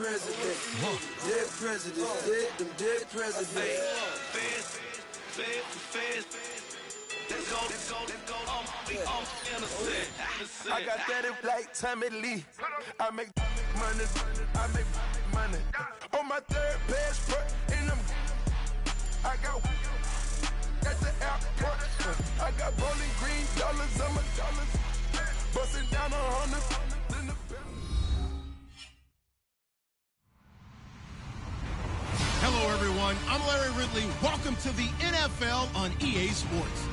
president. Dead president. Dead president. I got that in like Tommy Lee. I make money. On my third passport, and I got at the airport. I got rolling green dollars on my dollars. Busting down 100. Hello, everyone. I'm Larry Ridley. Welcome to the NFL on EA Sports.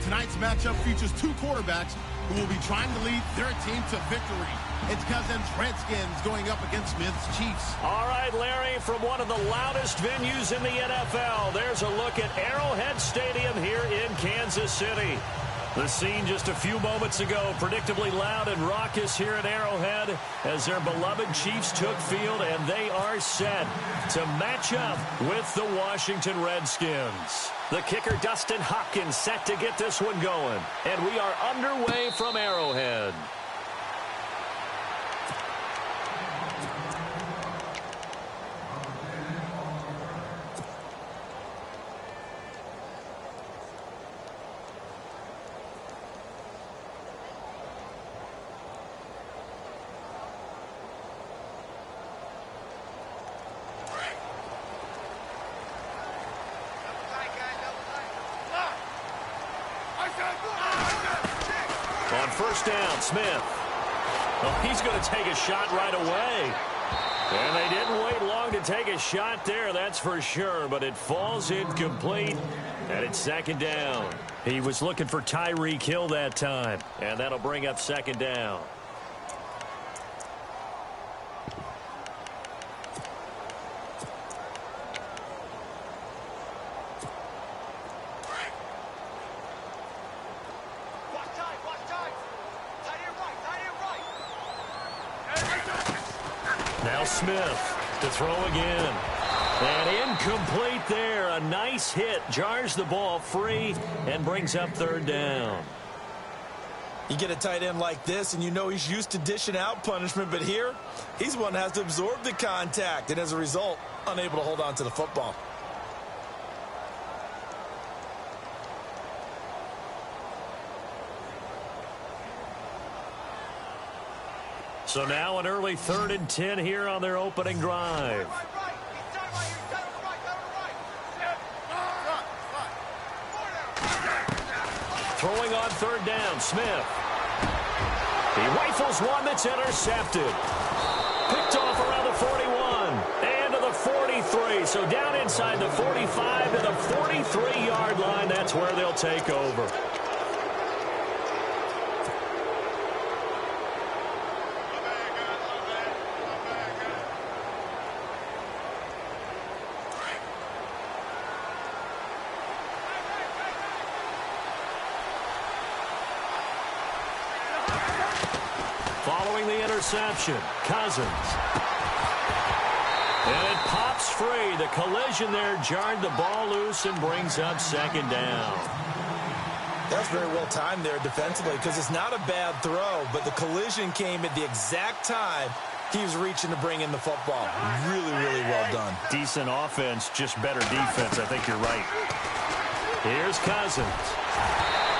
Tonight's matchup features two quarterbacks who will be trying to lead their team to victory. It's Cousins' Redskins going up against Smith's Chiefs. All right, Larry, from one of the loudest venues in the NFL, there's a look at Arrowhead Stadium here in Kansas City. The scene just a few moments ago, predictably loud and raucous here at Arrowhead as their beloved Chiefs took field, and they are set to match up with the Washington Redskins. The kicker, Dustin Hopkins, set to get this one going. And we are underway from Arrowhead. On first down, Smith. Oh, he's going to take a shot right away. And they didn't wait long to take a shot there, that's for sure. But it falls incomplete, and it's second down. He was looking for Tyreek Hill that time, and that'll bring up second down. Now Smith to throw again. And incomplete there. A nice hit. Jars the ball free and brings up third down. You get a tight end like this, and you know he's used to dishing out punishment, but here, he's one that has to absorb the contact, and as a result, unable to hold on to the football. So now an early 3rd and 10 here on their opening drive. Throwing on third down, Smith. He rifles one that's intercepted. Picked off around the 41 and to the 43. So down inside the 45 to the 43-yard line. That's where they'll take over. Following the interception, Cousins. And it pops free. The collision there jarred the ball loose and brings up second down. That's very well timed there defensively because it's not a bad throw, but the collision came at the exact time he was reaching to bring in the football. Really, really well done. Decent offense, just better defense. I think you're right. Here's Cousins.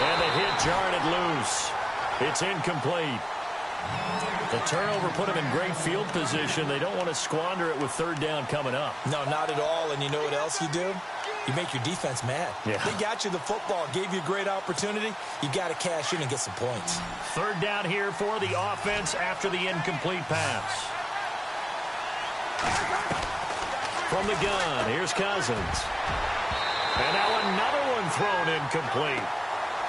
And the hit jarred it loose. It's incomplete. The turnover put them in great field position. They don't want to squander it with third down coming up. No, not at all. And you know what else you do? You make your defense mad. Yeah. They got you the football, gave you a great opportunity. You got to cash in and get some points. Third down here for the offense after the incomplete pass. From the gun, here's Cousins. And now another one thrown incomplete.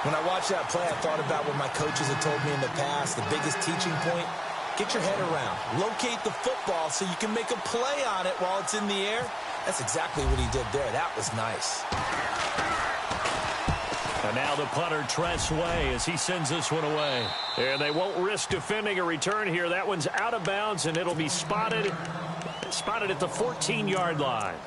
When I watched that play, I thought about what my coaches had told me in the past. The biggest teaching point, get your head around. Locate the football so you can make a play on it while it's in the air. That's exactly what he did there. That was nice. And now the punter, Tress Way, as he sends this one away. And they won't risk defending a return here. That one's out of bounds, and it'll be spotted at the 14-yard line.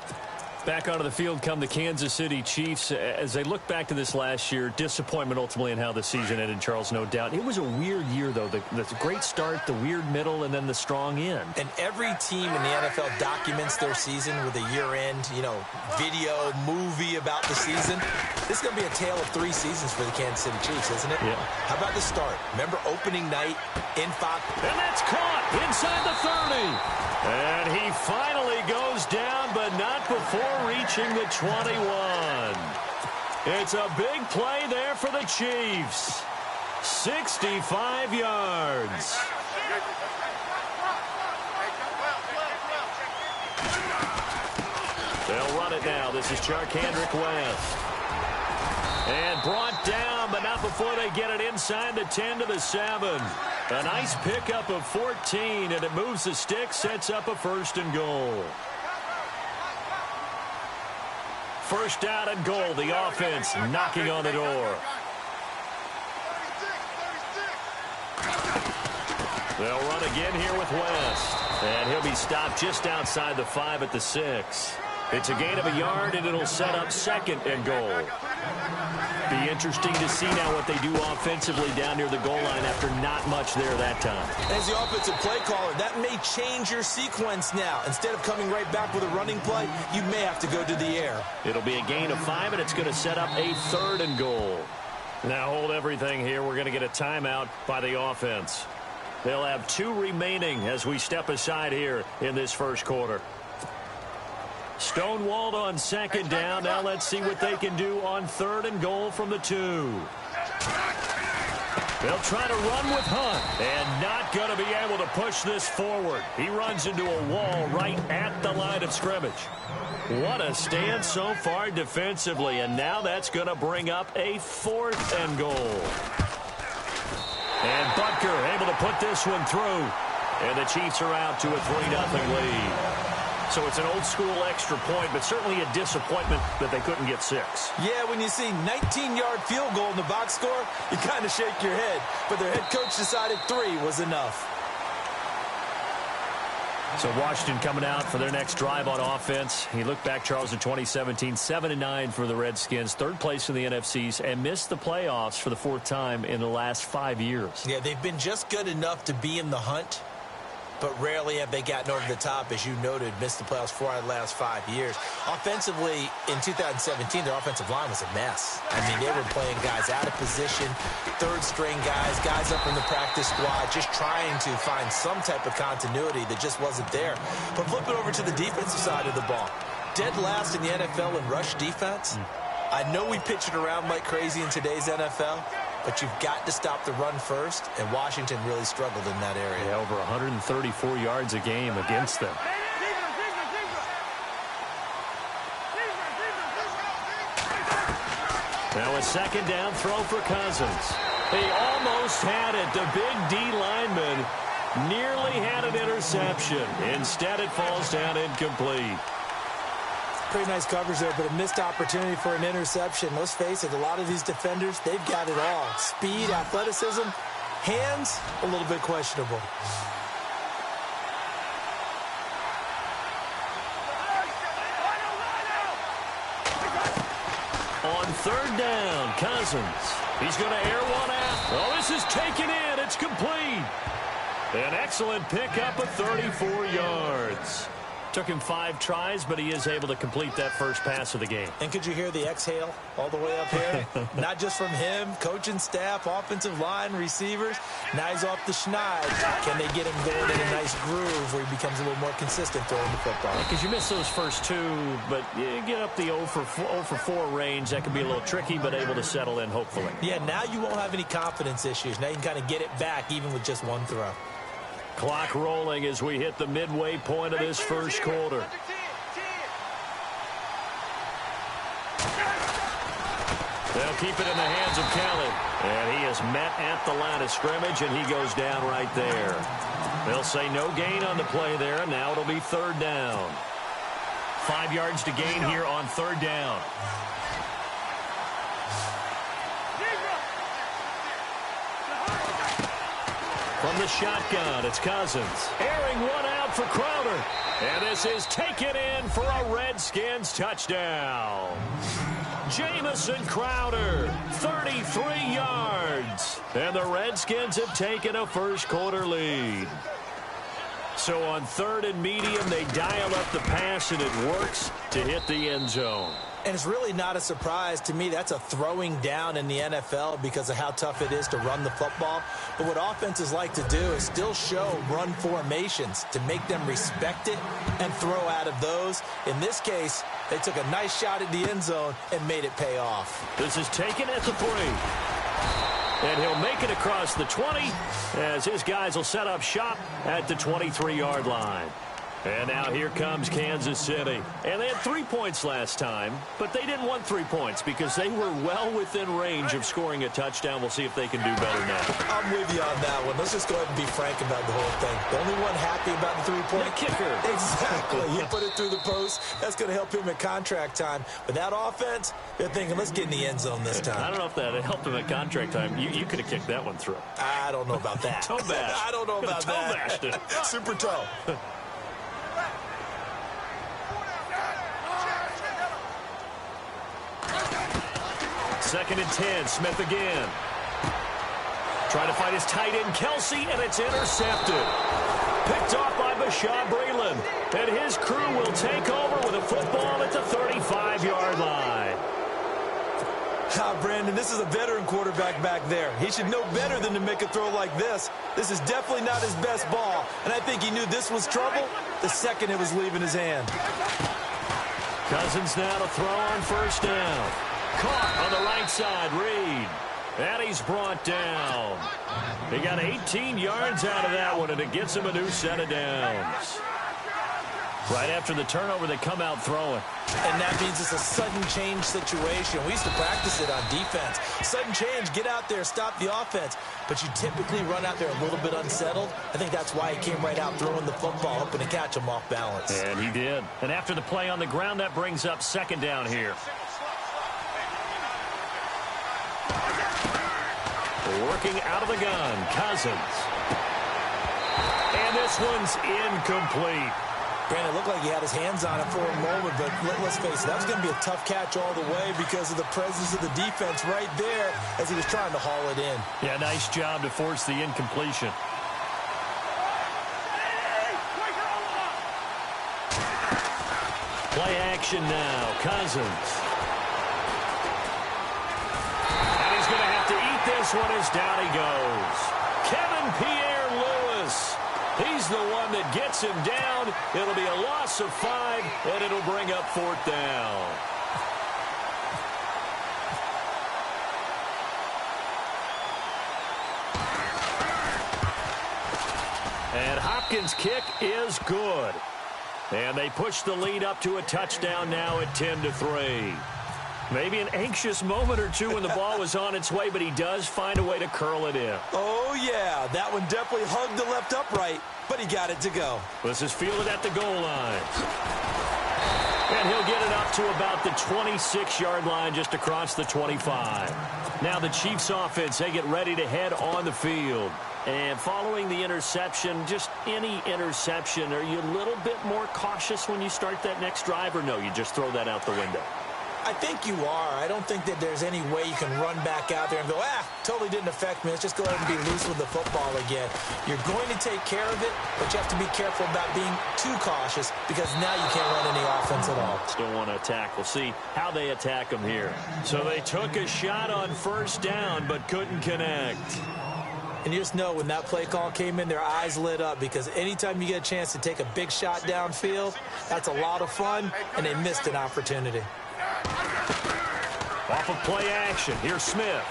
Back onto the field come the Kansas City Chiefs. As they look back to this last year, disappointment ultimately in how the season ended, Charles, no doubt. It was a weird year, though. The great start, the weird middle, and then the strong end. And every team in the NFL documents their season with a year-end, video, movie about the season. This is going to be a tale of 3 seasons for the Kansas City Chiefs, isn't it? Yeah. How about the start? Remember opening night in Fox? And that's caught inside the 30. And he finally goes down, but not before reaching the 21. It's a big play there for the Chiefs. 65 yards. They'll run it now. This is Charkandrick West. And brought down, but not before they get it inside the 10 to the 7. A nice pickup of 14, and it moves the stick, sets up a 1st and goal. 1st down and goal. The offense knocking on the door. They'll run again here with West. And he'll be stopped just outside the 5 at the 6. It's a gain of a yard, and it'll set up 2nd and goal. Be interesting to see now what they do offensively down near the goal line after not much there that time. As the offensive play caller, that may change your sequence now. Instead of coming right back with a running play, you may have to go to the air. It'll be a gain of 5, and it's going to set up a 3rd and goal. Now hold everything here. We're going to get a timeout by the offense. They'll have 2 remaining as we step aside here in this 1st quarter. Stonewalled on 2nd down. Now let's see what they can do on 3rd and goal from the 2. They'll try to run with Hunt, and not going to be able to push this forward. He runs into a wall right at the line of scrimmage. What a stand so far defensively, and now that's going to bring up a 4th and goal. And Butker able to put this one through, and the Chiefs are out to a 3-0 lead. So it's an old-school extra point, but certainly a disappointment that they couldn't get 6. Yeah, when you see 19-yard field goal in the box score, you kind of shake your head. But their head coach decided 3 was enough. So Washington coming out for their next drive on offense. He looked back, Charles, in 2017, 7-9 for the Redskins, 3rd place in the NFCs, and missed the playoffs for the 4th time in the last 5 years. Yeah, they've been just good enough to be in the hunt, but rarely have they gotten over the top, as you noted, missed the playoffs 4 out of the last 5 years. Offensively, in 2017, their offensive line was a mess. I mean, they were playing guys out of position, 3rd-string guys up in the practice squad, just trying to find some type of continuity that just wasn't there. But flip it over to the defensive side of the ball. Dead last in the NFL in rush defense. I know we pitch it around like crazy in today's NFL, but you've got to stop the run first, and Washington really struggled in that area. Yeah, over 134 yards a game against them. Now a 2nd down throw for Cousins. He almost had it. The big D lineman nearly had an interception. Instead, it falls down incomplete. Pretty nice coverage there, but a missed opportunity for an interception. Let's face it, a lot of these defenders, they've got it all. Speed, athleticism, hands, a little bit questionable. On 3rd down, Cousins. He's going to air one out. Oh, this is taken in. It's complete. An excellent pickup of 34 yards. Took him 5 tries, but he is able to complete that first pass of the game. And could you hear the exhale all the way up here? Not just from him, coaching staff, offensive line, receivers. Now he's off the schneid. Can they get him going in a nice groove where he becomes a little more consistent throwing the football? Because you miss those first 2, but you get up the 0 for 4 range. That can be a little tricky, but able to settle in, hopefully. Yeah, now you won't have any confidence issues. Now you can kind of get it back even with just 1 throw. Clock rolling as we hit the midway point of this 1st quarter. They'll keep it in the hands of Kelly. And he is met at the line of scrimmage, and he goes down right there. They'll say no gain on the play there, and now it'll be 3rd down. 5 yards to gain here on 3rd down. From the shotgun, it's Cousins. Airing one out for Crowder. And this is taken in for a Redskins touchdown. Jamison Crowder, 33 yards. And the Redskins have taken a first-quarter lead. So on 3rd and medium, they dial up the pass, and it works to hit the end zone. And it's really not a surprise to me. That's a throwing down in the NFL because of how tough it is to run the football. But what offenses like to do is still show run formations to make them respect it and throw out of those. In this case, they took a nice shot at the end zone and made it pay off. This is taken at the 3. And he'll make it across the 20 as his guys will set up shop at the 23-yard line. And now here comes Kansas City. And they had 3 points last time, but they didn't want 3 points because they were well within range of scoring a touchdown. We'll see if they can do better now. I'm with you on that one. Let's just go ahead and be frank about the whole thing. The only one happy about the 3-point kicker. Exactly. He put it through the post. That's going to help him at contract time. But that offense, they're thinking, let's get in the end zone this time. I don't know if that helped him at contract time. You could have kicked that one through. I don't know about that. Toe bash. I don't know about that. Toe bashed it. Super toe. 2nd and 10, Smith again. Trying to find his tight end, Kelsey, and it's intercepted. Picked off by Bashaud Breeland. And his crew will take over with a football at the 35-yard line. Brandon, this is a veteran quarterback back there. He should know better than to make a throw like this. This is definitely not his best ball. And I think he knew this was trouble the second it was leaving his hand. Cousins now to throw on 1st down. Caught on the right side, Reed. And he's brought down. He got 18 yards out of that one, and it gets him a new set of downs. Right after the turnover, they come out throwing. And that means it's a sudden change situation. We used to practice it on defense. Sudden change, get out there, stop the offense. But you typically run out there a little bit unsettled. I think that's why he came right out throwing the football, hoping to catch him off balance. And he did. And after the play on the ground, that brings up 2nd down here. Working out of the gun, Cousins. And this one's incomplete. Brandon, it looked like he had his hands on it for a moment, but let's face it, that was going to be a tough catch all the way because of the presence of the defense right there as he was trying to haul it in. Yeah, nice job to force the incompletion. Play action now, Cousins. And he's going to have to eat this one as down he goes. Kevin Pierre-Louis. He's the one that gets him down. It'll be a loss of 5, and it'll bring up 4th down. And Hopkins' kick is good. And they push the lead up to a touchdown now at 10-3. Maybe an anxious moment or two when the ball was on its way, but he does find a way to curl it in. Oh, yeah. That one definitely hugged the left upright, but he got it to go. This is fielded at the goal line. And he'll get it up to about the 26-yard line, just across the 25. Now the Chiefs offense, they get ready to head on the field. And following the interception, just any interception, are you a little bit more cautious when you start that next drive, or no, you just throw that out the window? I think you are. I don't think that there's any way you can run back out there and go, totally didn't affect me. Let's just go ahead and be loose with the football again. You're going to take care of it, but you have to be careful about being too cautious because now you can't run any offense at all. Still want to attack. We'll see how they attack them here. So they took a shot on 1st down, but couldn't connect. And you just know when that play call came in, their eyes lit up because anytime you get a chance to take a big shot downfield, that's a lot of fun, and they missed an opportunity. Off of play action, here's Smith.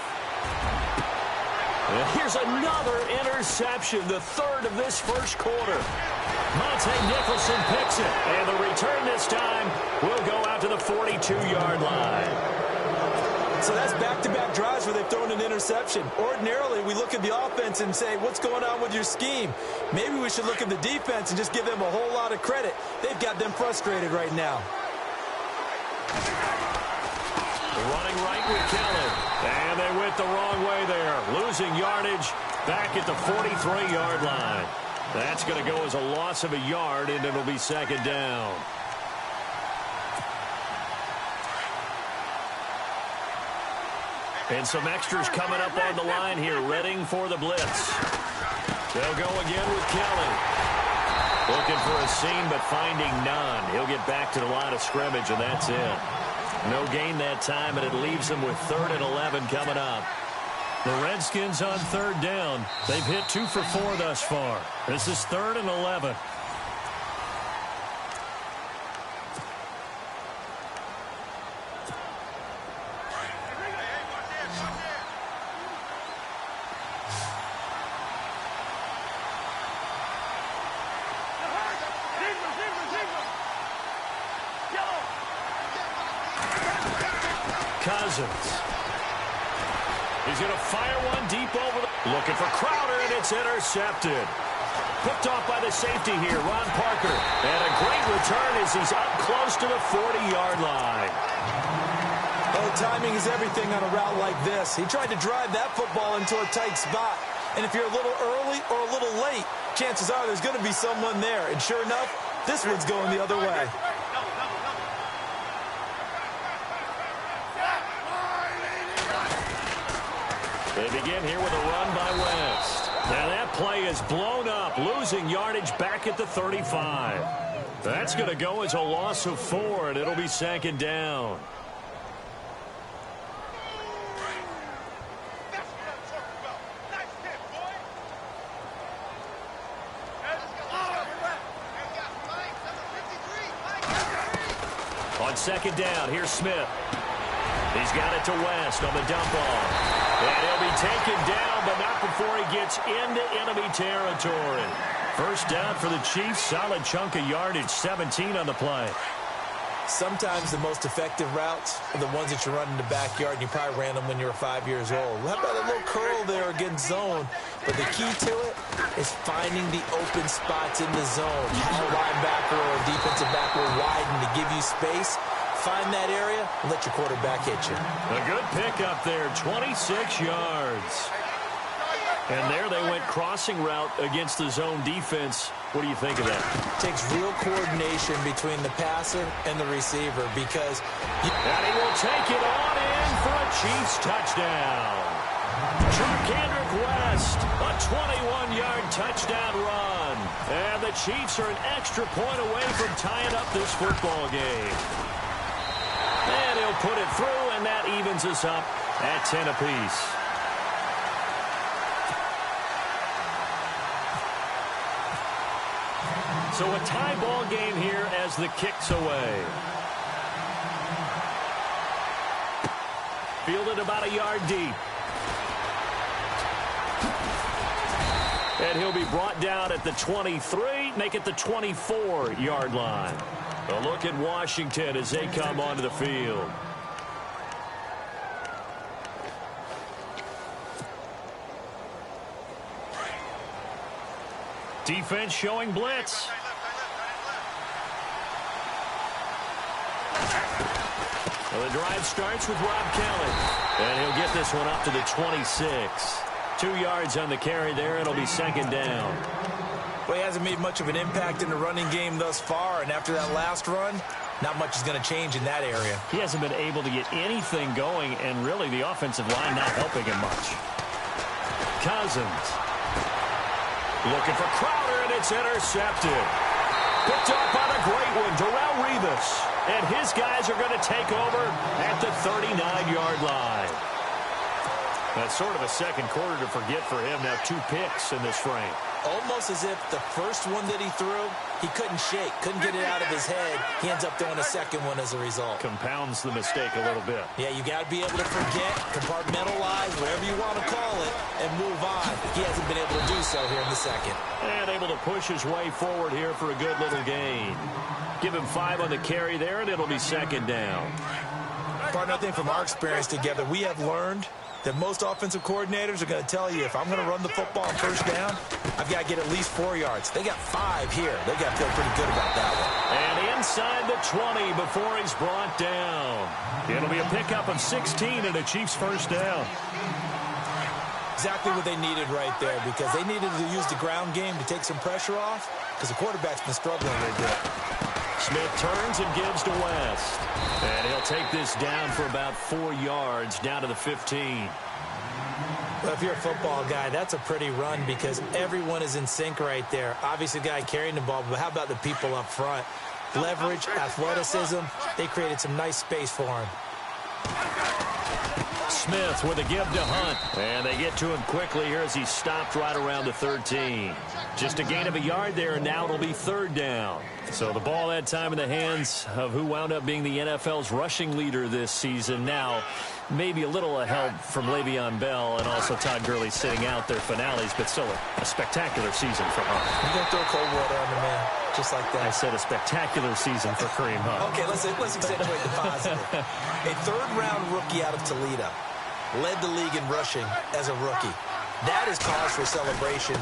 And here's another interception, the 3rd of this first quarter. Monte Nicholson picks it, and the return this time will go out to the 42-yard line. So that's back-to-back drives where they've thrown an interception. Ordinarily, we look at the offense and say, what's going on with your scheme? Maybe we should look at the defense and just give them a whole lot of credit. They've got them frustrated right now. Running right with Kelly. And they went the wrong way there. Losing yardage back at the 43-yard line. That's going to go as a loss of a yard, and it'll be second down. And some extras coming up on the line here, readying for the blitz. They'll go again with Kelly. Looking for a seam, but finding none. He'll get back to the line of scrimmage, and that's it. No gain that time, and it leaves them with 3rd and 11 coming up. The Redskins on 3rd down. They've hit 2 for 4 thus far. This is 3rd and 11. Cousins. He's going to fire one deep over the... Looking for Crowder, and it's intercepted. Picked off by the safety here, Ron Parker. And a great return as he's up close to the 40-yard line. Oh, timing is everything on a route like this. He tried to drive that football into a tight spot. And if you're a little early or a little late, chances are there's going to be someone there. And sure enough, this one's going the other way. They begin here with a run by West. Now that play is blown up, losing yardage back at the 35. That's going to go as a loss of 4, and it'll be second down. On second down, here's Smith. He's got it to West on the dump off. And he'll be taken down, but not before he gets into enemy territory. First down for the Chiefs. Solid chunk of yardage, 17 on the play. Sometimes the most effective routes are the ones that you run in the backyard, and you probably ran them when you were 5 years old. How about a little curl there against zone? But the key to it is finding the open spots in the zone. A linebacker or a defensive back will widen to give you space. Find that area and let your quarterback hit you. A good pickup there, 26 yards. And there they went crossing route against the zone defense. What do you think of that? It takes real coordination between the passer and the receiver because... And he will take it on in for a Chiefs touchdown. Kendrick West, a 21-yard touchdown run. And the Chiefs are an extra point away from tying up this football game. And he'll put it through, and that evens us up at 10 apiece. So a tie ball game here as the kick's away. Fielded about a yard deep. And he'll be brought down at the 23, make it the 24-yard line. A look at Washington as they come onto the field. Defense showing blitz. Well, the drive starts with Rob Kelly. And he'll get this one up to the 26. 2 yards on the carry there. It'll be second down. Well, he hasn't made much of an impact in the running game thus far, and after that last run, not much is going to change in that area. He hasn't been able to get anything going, and really the offensive line not helping him much. Cousins. Looking for Crowder, and it's intercepted. Picked up on a great one, Darrelle Revis. And his guys are going to take over at the 39-yard line. That's sort of a second quarter to forget for him. Now 2 picks in this frame. Almost as if the first one that he threw, he couldn't shake, couldn't get it out of his head. He ends up throwing a second one as a result. Compounds the mistake a little bit. Yeah, you got to be able to forget, compartmentalize, whatever you want to call it, and move on. He hasn't been able to do so here in the second. And able to push his way forward here for a good little gain. Give him 5 on the carry there, and it'll be second down. Partner, I think from our experience together, we have learned that most offensive coordinators are going to tell you, if I'm going to run the football on first down, I've got to get at least 4 yards. They got 5 here. They got to feel pretty good about that one. And inside the 20 before he's brought down. It'll be a pickup of 16 and a Chiefs first down. Exactly what they needed right there, because they needed to use the ground game to take some pressure off, because the quarterback's been struggling a little bit. Smith turns and gives to West. And he'll take this down for about 4 yards, down to the 15. Well, if you're a football guy, that's a pretty run because everyone is in sync right there. Obviously, the guy carrying the ball, but how about the people up front? Leverage, athleticism, they created some nice space for him. Smith with a give to Hunt. And they get to him quickly here as he stopped right around the 13. Just a gain of a yard there, and now it'll be 3rd down. So the ball that time in the hands of who wound up being the NFL's rushing leader this season. Now, maybe a little help from Le'Veon Bell and also Todd Gurley sitting out their finales, but still a spectacular season for Hunt. You're going to throw cold water on the man, just like that. I said a spectacular season for Kareem Hunt. Okay, let's accentuate the positive. A 3rd-round rookie out of Toledo led the league in rushing as a rookie. That is cause for celebration,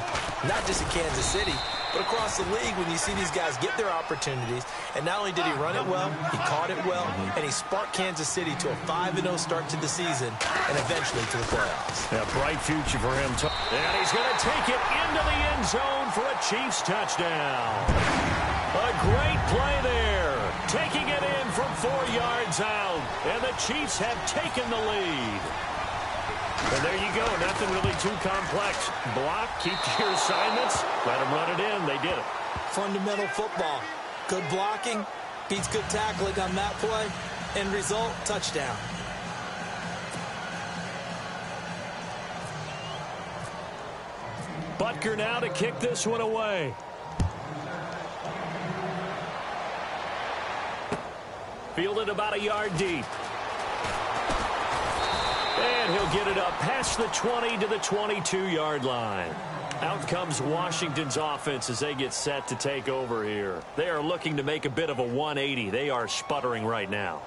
not just in Kansas City, but across the league when you see these guys get their opportunities. And not only did he run it well, he caught it well, and he sparked Kansas City to a 5-0 start to the season and eventually to the playoffs. A bright future for him. And he's going to take it into the end zone for a Chiefs touchdown. A great play there. Taking it in from 4 yards out. And the Chiefs have taken the lead. And there you go. Nothing really too complex. Block, keep to your assignments, let them run it in. They did it. Fundamental football. Good blocking, beats good tackling on that play. End result, touchdown. Butker now to kick this one away. Fielded about a yard deep. And he'll get it up past the 20 to the 22-yard line. Out comes Washington's offense as they get set to take over here. They are looking to make a bit of a 180. They are sputtering right now.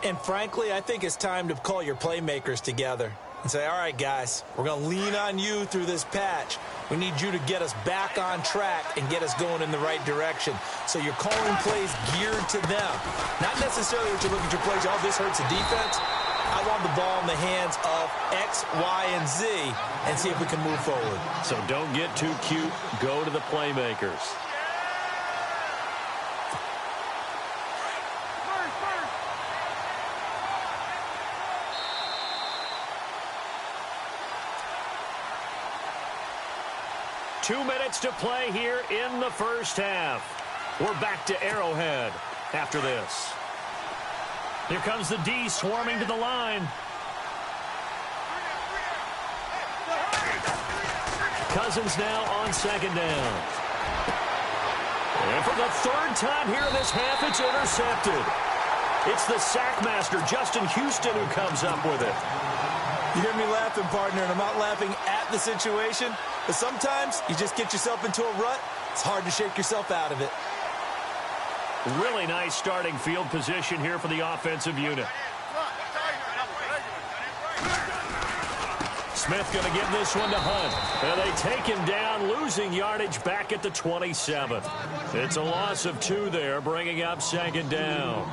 And frankly, I think it's time to call your playmakers together and say, all right, guys, we're going to lean on you through this patch. We need you to get us back on track and get us going in the right direction. So you're calling plays geared to them. Not necessarily that you look at your plays, oh, this hurts the defense. I want the ball in the hands of X, Y, and Z and see if we can move forward. So don't get too cute. Go to the playmakers. Two minutes to play here in the first half. We're back to Arrowhead after this. Here comes the D swarming to the line. Cousins now on 2nd down. And for the 3rd time here in this half, it's intercepted. It's the sack master, Justin Houston, who comes up with it. You hear me laughing, partner, and I'm not laughing at the situation, but sometimes you just get yourself into a rut. It's hard to shake yourself out of it. Really nice starting field position here for the offensive unit. Smith going to give this one to Hunt. And they take him down, losing yardage back at the 27. It's a loss of 2 there, bringing up 2nd down.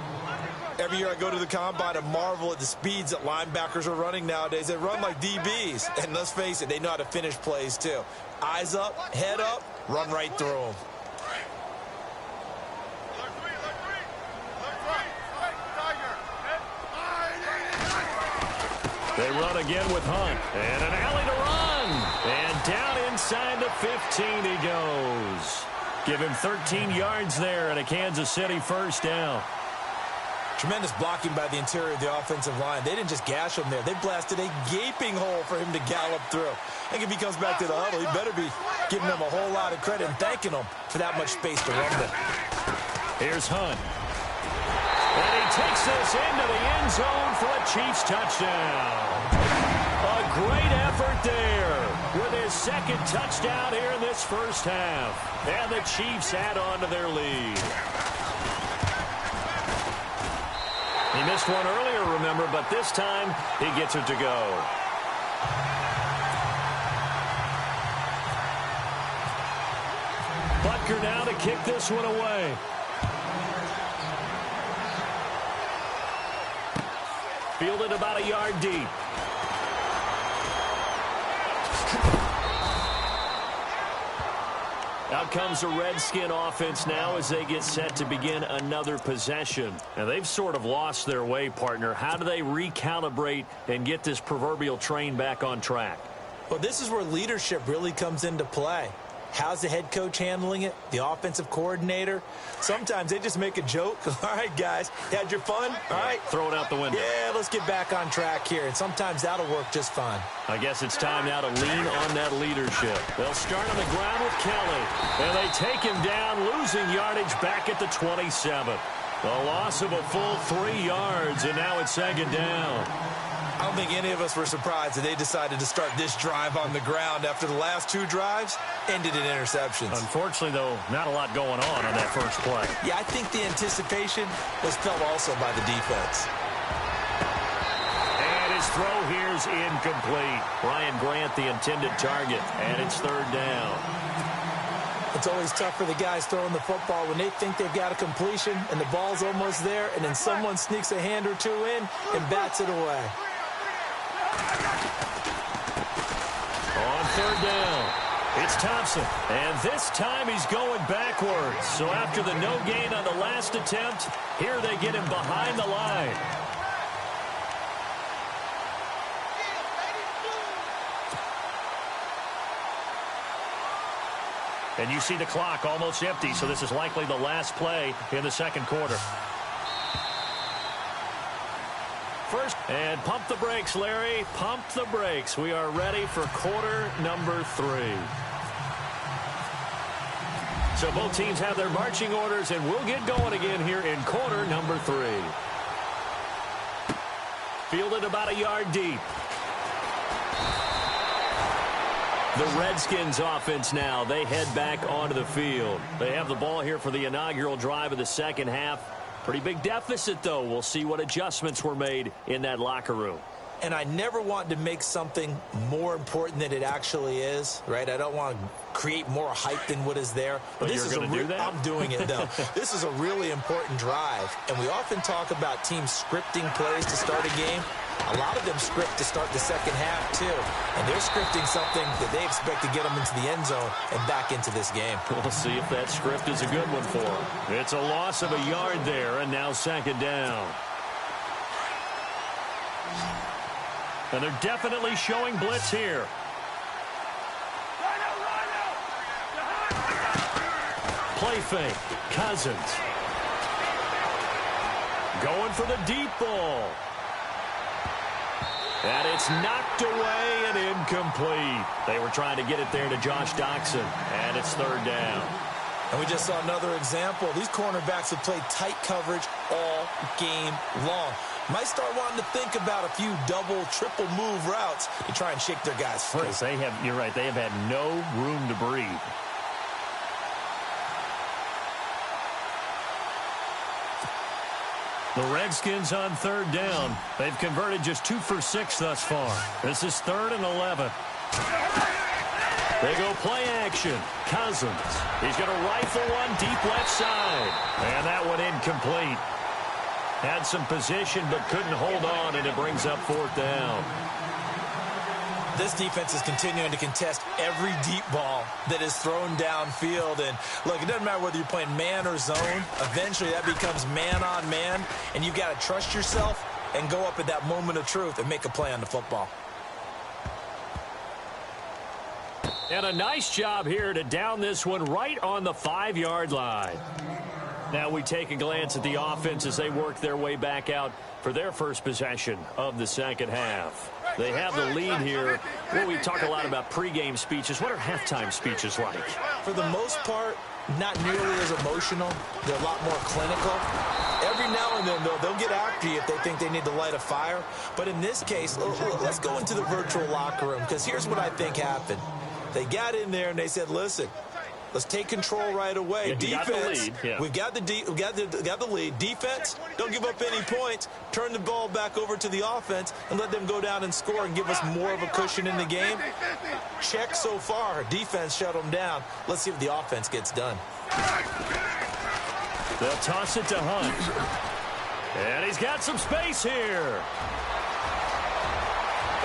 Every year I go to the combine and marvel at the speeds that linebackers are running nowadays. They run like DBs. And let's face it, they know how to finish plays too. Eyes up, head up, run right through them. They run again with Hunt. And an alley to run. And down inside the 15 he goes. Give him 13 yards there and a Kansas City 1st down. Tremendous blocking by the interior of the offensive line. They didn't just gash him there. They blasted a gaping hole for him to gallop through. I think if he comes back to the huddle, he better be giving them a whole lot of credit and thanking them for that much space to run with. Here's Hunt. And he takes this into the end zone for a Chiefs touchdown. A great effort there with his 2nd touchdown here in this first half. And the Chiefs add on to their lead. He missed one earlier, remember, but this time he gets it to go. Butker now to kick this one away. Fielded about a yard deep. Out comes the Redskin offense now as they get set to begin another possession. And they've sort of lost their way, partner. How do they recalibrate and get this proverbial train back on track? Well, this is where leadership really comes into play. How's the head coach handling it? The offensive coordinator? Sometimes they just make a joke. All right, guys, had your fun? All right. Throw it out the window. Yeah, let's get back on track here. And sometimes that'll work just fine. I guess it's time now to lean on that leadership. They'll start on the ground with Kelly. And they take him down, losing yardage back at the 27. A loss of a full 3 yards, and now it's second down. I don't think any of us were surprised that they decided to start this drive on the ground after the last 2 drives ended in interceptions. Unfortunately, though, not a lot going on that first play. Yeah, I think the anticipation was felt also by the defense. And his throw here's incomplete. Ryan Grant, the intended target, and it's third down. It's always tough for the guys throwing the football when they think they've got a completion and the ball's almost there, and then someone sneaks a hand or two in and bats it away. On third down, it's Thompson. And this time he's going backwards. So after the no gain on the last attempt, here they get him behind the line. And you see the clock almost empty, so this is likely the last play in the second quarter. First, and pump the brakes, Larry. Pump the brakes. We are ready for quarter number 3. So both teams have their marching orders, and we'll get going again here in quarter number 3. Fielded about a yard deep. The Redskins offense now. They head back onto the field. They have the ball here for the inaugural drive of the second half. Pretty big deficit, though. We'll see what adjustments were made in that locker room. And I never want to make something more important than it actually is, right? I don't want to create more hype than what is there. But this is do that? I'm doing it, though. This is a really important drive. And we often talk about teams scripting plays to start a game. A lot of them script to start the second half, too. And they're scripting something that they expect to get them into the end zone and back into this game. We'll see if that script is a good one for them. It's a loss of a yard there, and now second down. And they're definitely showing blitz here. Play fake. Cousins. Going for the deep ball. And it's knocked away and incomplete. They were trying to get it there to Josh Doxson, and it's third down. And we just saw another example. These cornerbacks have played tight coverage all game long. Might start wanting to think about a few double, triple move routes to try and shake their guys free. They have, you're right, they have had no room to breathe. The Redskins on third down. They've converted just 2 for 6 thus far. This is 3rd and 11. They go play action. Cousins. He's going to rifle one deep left side. And that one incomplete. Had some position but couldn't hold on, and it brings up 4th down. This defense is continuing to contest every deep ball that is thrown downfield. And, look, it doesn't matter whether you're playing man or zone. Eventually, that becomes man on man, and you've got to trust yourself and go up at that moment of truth and make a play on the football. And a nice job here to down this one right on the 5-yard line. Now we take a glance at the offense as they work their way back out for their first possession of the second half. They have the lead here. Well, we talk a lot about pregame speeches. What are halftime speeches like? For the most part, not nearly as emotional. They're a lot more clinical. Every now and then, though, they'll get after you if they think they need to light a fire. But in this case, let's go into the virtual locker room, because here's what I think happened. They got in there and they said, listen, let's take control right away. Yeah, defense, yeah. we've got the lead. Defense, don't give up any points. Turn the ball back over to the offense and let them go down and score and give us more of a cushion in the game. Check so far. Defense shut them down. Let's see if the offense gets done. They'll toss it to Hunt. And he's got some space here.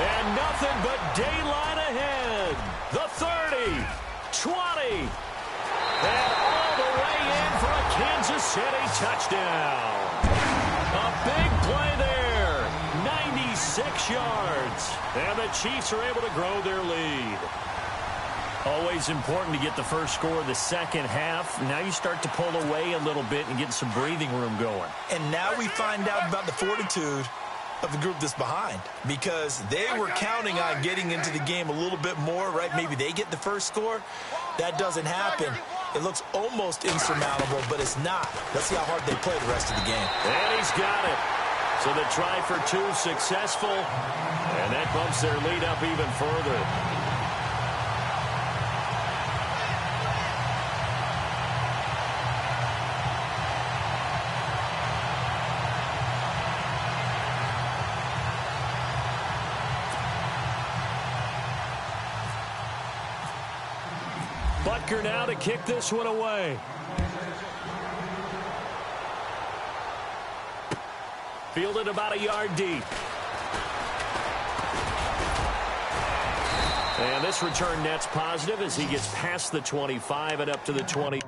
And nothing but daylight ahead. The 30, 20, touchdown. A big play there. 96 yards. And the Chiefs are able to grow their lead. Always important to get the first score of the second half. Now you start to pull away a little bit and get some breathing room going. And now we find out about the fortitude of the group that's behind, because they were counting on getting into the game a little bit more, right? Maybe they get the first score. That doesn't happen. It looks almost insurmountable, but it's not. Let's see how hard they play the rest of the game. And he's got it. So the try for two successful, and that bumps their lead up even further. Butker now to kick this one away. Fielded about a yard deep. And this return net's positive as he gets past the 25 and up to the 20.